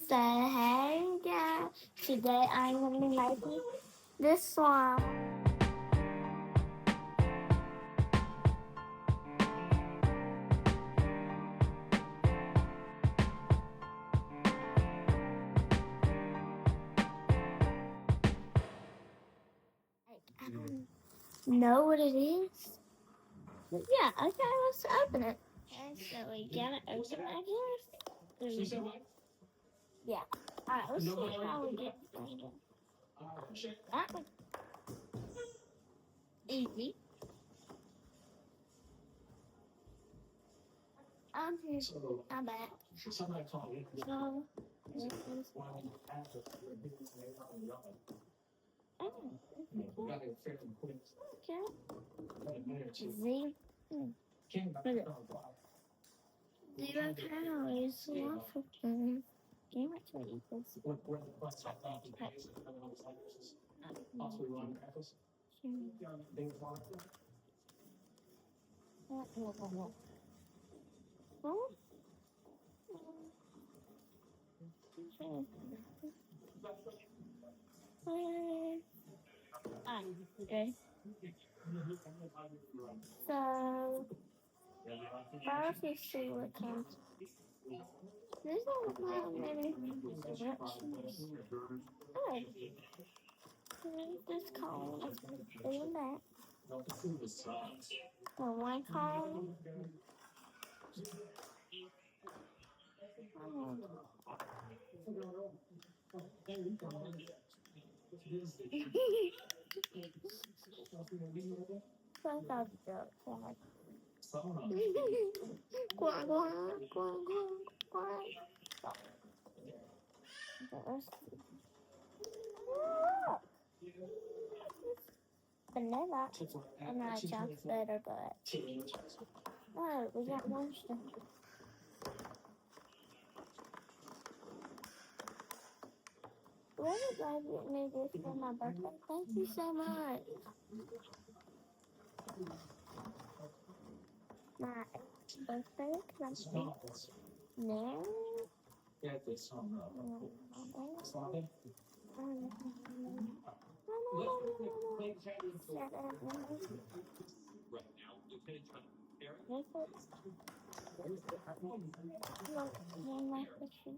So hey guys, today I'm gonna be making this slime. I don't know what it is. But yeah, okay, let's open it. Okay, so we gotta open it, I guess. Yeah. Alright, let's see how we get started. That was easy. I'm back. So this is okay. Z. Zero calories. Waffle thing. Game actually equals. Okay. So first we see what comes. There's not many directions. Oh, this column is doing that. So one column. Oh. So that's the quack. Quack, quack, quack, quack. There's vanilla. And I chocolate better, but oh, we got one stuff. What did I get me this for my birthday? Thank you so much. My birthday, because I'm no. One last question.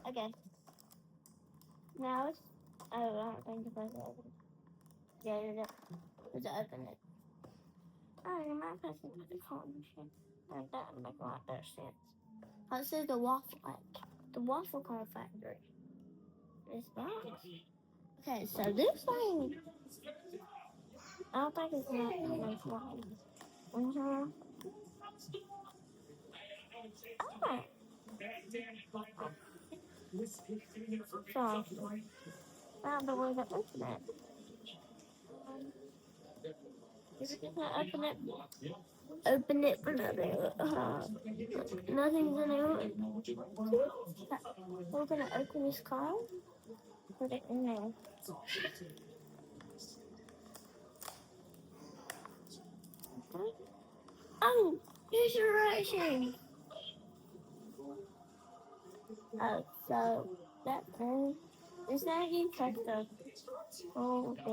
Okay. Now it's. Oh, I don't think it's open. Yeah. Let's open it. Oh, you might have to put the cotton machine. Like that would make a lot better sense. Oh, it says the waffle, like the waffle cone factory. This box. Okay, so this thing, I don't think it's not gonna fly. Mm-hmm. Oh. So, found a way to open it. If you can open it, open it for nothing. Nothing's gonna open. We're gonna open this car. Put it in there. Oh, here's your ration. Oh, so that thing is that you check the oh the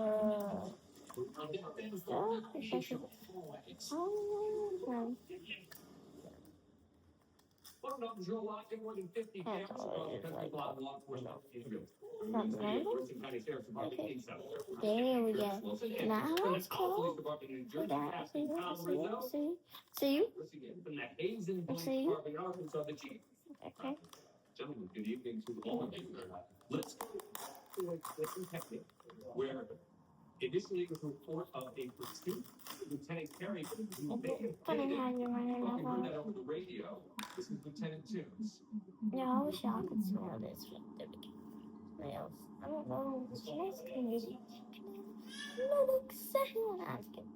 stuff? Oh, no. Can't always like something random. Okay, there we go. Now it's cool. See that? See that? See? See? See? Okay. Funny how you're running over. Yeah, I wish y'all could smell this from the smells. I don't know. It's nice community. Look, exactly what I was getting.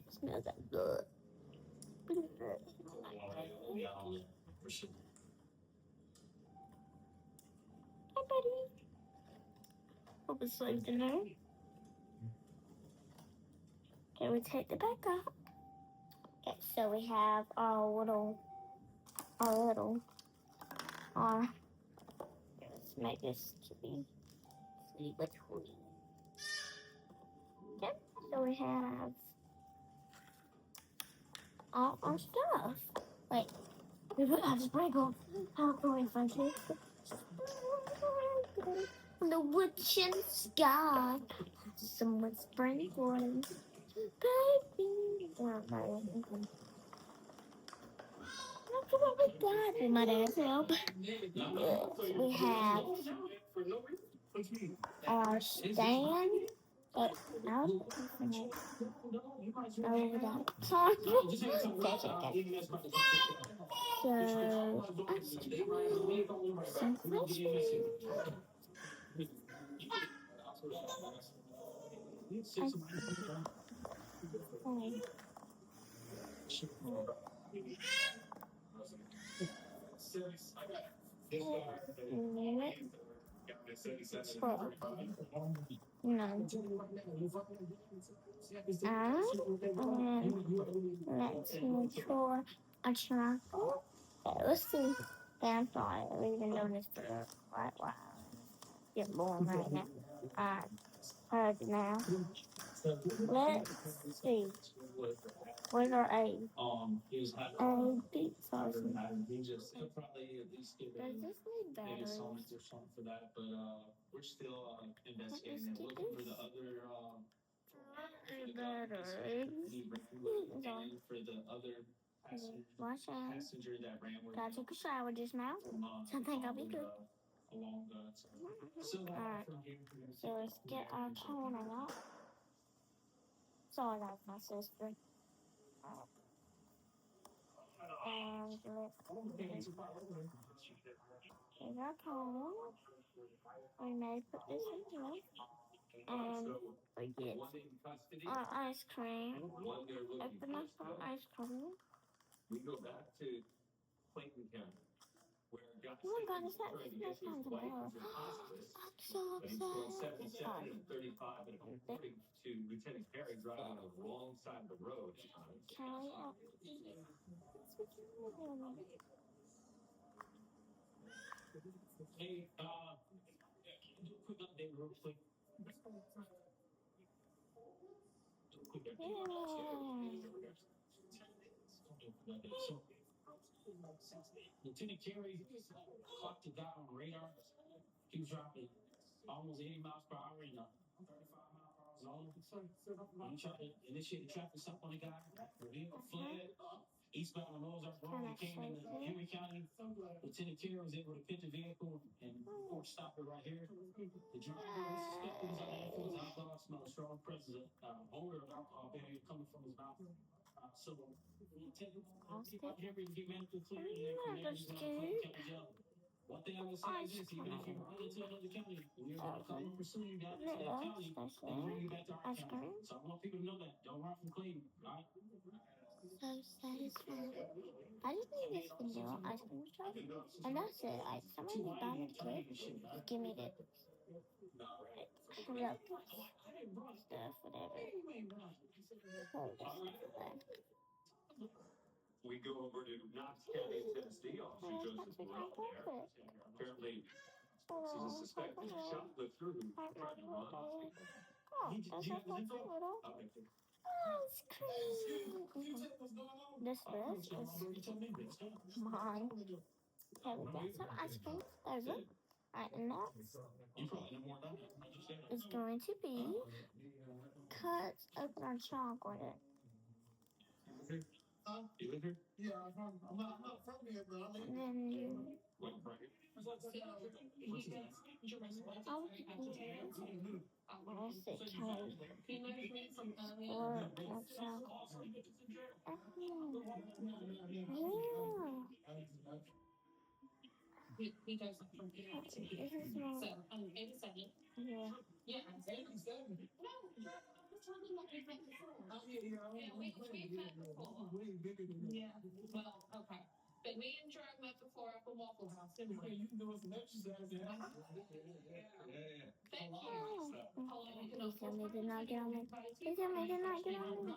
Smells like blood. Hi, buddy. Hope it's safe in there. Okay, we take the back up. Okay, so we have our little, let's make this to be between. Okay, so we have all our stuff. Wait, we put our sprinkle. How can we find it? The witch in the sky. Someone sprinkling. Baby. That's what we got. With my dad's help. Yes, we have our stand. But I was looking for it. Oh, we got sorry. Okay. So, some questions. No. Let's mature a chocolate. Okay, let's see. That's all. We've been doing this for quite a while. Get born right now. Heard now. Let's see. Where's our A? A pizza. Does this need batteries? Wash hands. I took a shower just now, so I think I'll be good. Alright, so let's get our toner out. Sorry, that's my sister. And let's here's our toner. We may put this in here. And we get our ice cream. Open up our ice cream. Oh my god, is that this time tomorrow? I'm so excited. Carry out. So satisfying. I just need this vanilla ice cream stuff, and that's it. Like, somebody's buying me the cake, just give me the look stuff, whatever. Oh, this stuff bad. Oh, that's not too kind perfect. Oh, so little. Oh, that's not so little. Ice cream. This is mine. Okay, we got some ice cream. There's it. Alright, and next is going to be cut open our chocolate. And then you. I'll say cake. Or chocolate. Yeah. This is not. Yeah. Please tell me did not get on me. Please tell me did not get on me.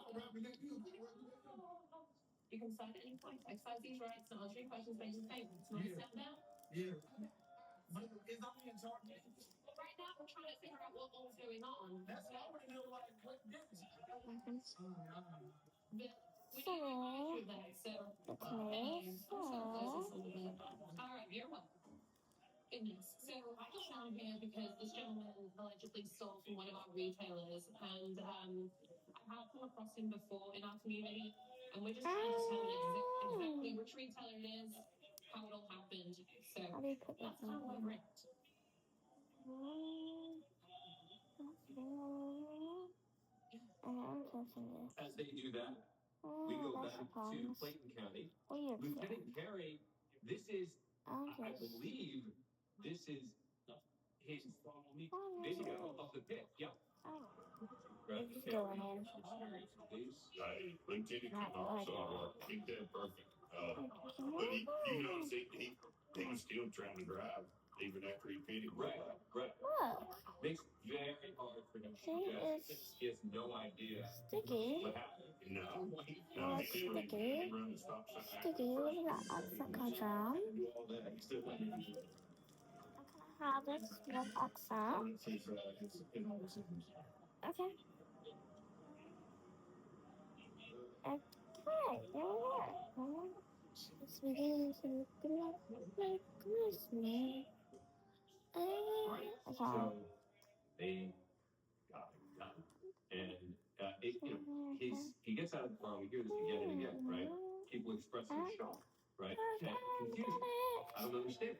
How do you put this on? I'm touching this. As they do that, we go back to Clayton County. Weird. Lieutenant Carey, this is, I just. believe, this is his video of the pit. Yep. It's going in. Lieutenant Command, he did perfect. But you know, he was still trying to drive even after he pitted. Right. Look. Makes very hard for him to See, he has no idea sticky. No, It's sticky. he run the stop sign. Sticky. Where did that accent come from? How this with accent? Okay. Okay, there we are. It's beginning to look like Christmas. Okay. So they got it done. And he gets out of the car, we hear this again and again, right? People expressing shock, right? And confusion. I don't understand.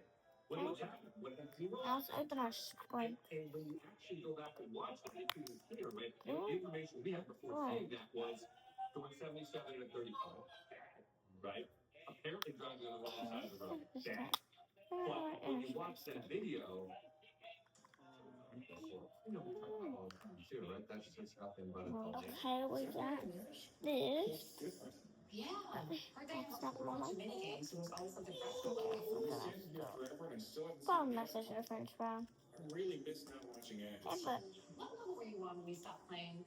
What's happening? What happened? I'll open our screen. And when you actually go back and watch the interview here, right? The information we had before saying that was going 77 and 35. Right? Apparently driving on the wrong side of the road. Bad. But when you watch that video, you know, we talk about all the time too, right? That's just happened by the Okay, we got this. Yeah, That's not normal. mini games was always something fresh. Go message your French fry. I really miss not watching ads. Hey, but What level were you on when we stopped playing?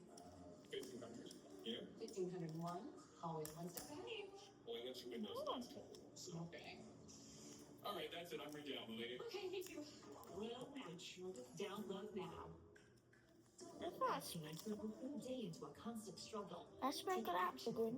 1500. Yeah. 1501. Always one step ahead. Well, unless you win those last couple. Okay. All right, that's it. I'm re-downloading it. Okay, me too. Well, match. Download now. that's not Day into a constant struggle. let's make it out to do.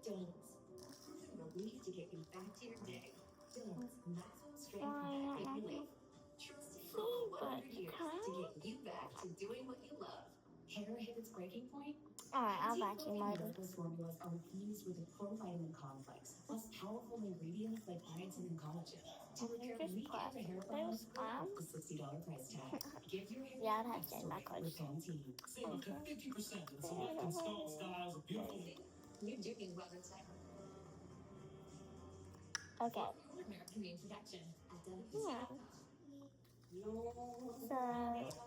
Relief to get you back to your day. Dylan's maximum strength Fine, back I relief. Trusted for over 100 years to get you back to doing what you love. Hair hit its breaking point? Alright, I'll vacuum later. Those formulas are infused with a provitamin complex, plus powerful ingredients like niacin and collagen. To repair Just weak plastic. hair There's off the $60 price tag. Give your hair Yeah, I'd have to say backwards. with Pantene. Save up to 50% in select installed styles of beautiful. You're doing well in time. Okay. American reintroduction. Yeah. So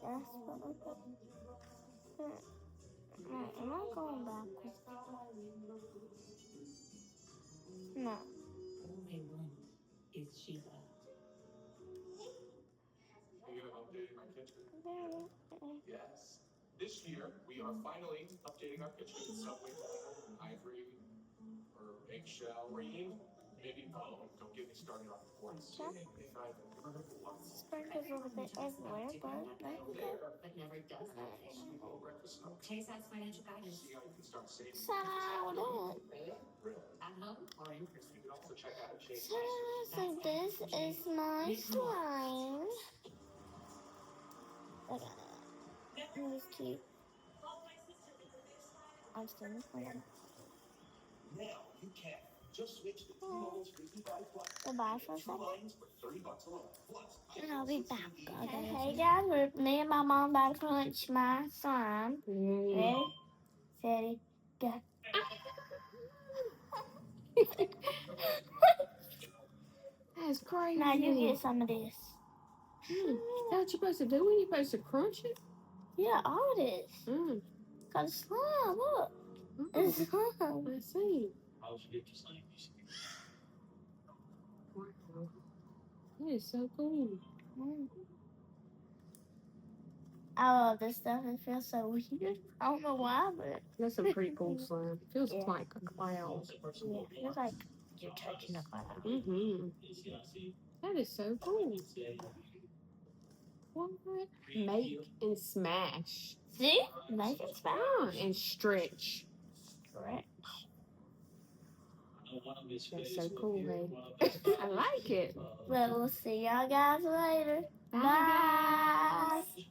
that's what we put. Am I going backwards? No. Only one is Sheila. Are you updating my kitchen? Yes. This year, we are finally updating our kitchen. Subway, ivory, or eggshell, green, maybe bone. Don't get me started on quartz. Sprinkles a little bit everywhere, but that's okay. But never does that. Chase has financial guidance. See how you can start saving. So At home or in person. You can also check out Chase. so this is my slime. Look at it. It was cute. I'm still recording. Now you can just switch to T-Mobile's 55 Plus. Goodbye for a second. Lines for $30 a month. Plus, And I'll be back. Okay, hey guys, me and my mom about to crunch my slime. Ready? Steady, go. That's crazy. Now you get some of this. That's what you're supposed to do when you're supposed to crunch it? Yeah, all this. Cause slime, look. It's slime. I see. how would you get to slime? That is so cool. I love this stuff. It feels so weird. I don't know why, but That's some pretty cool slime. Feels Yeah. like a cloud. yeah, it feels like you're touching a cloud. Mm-hmm. That is so cool. What? Make and smash. See? Make it smash. And stretch. Stretch. That's so cool, hey. I like it. Well, we'll see y'all guys later. Bye, Bye. guys.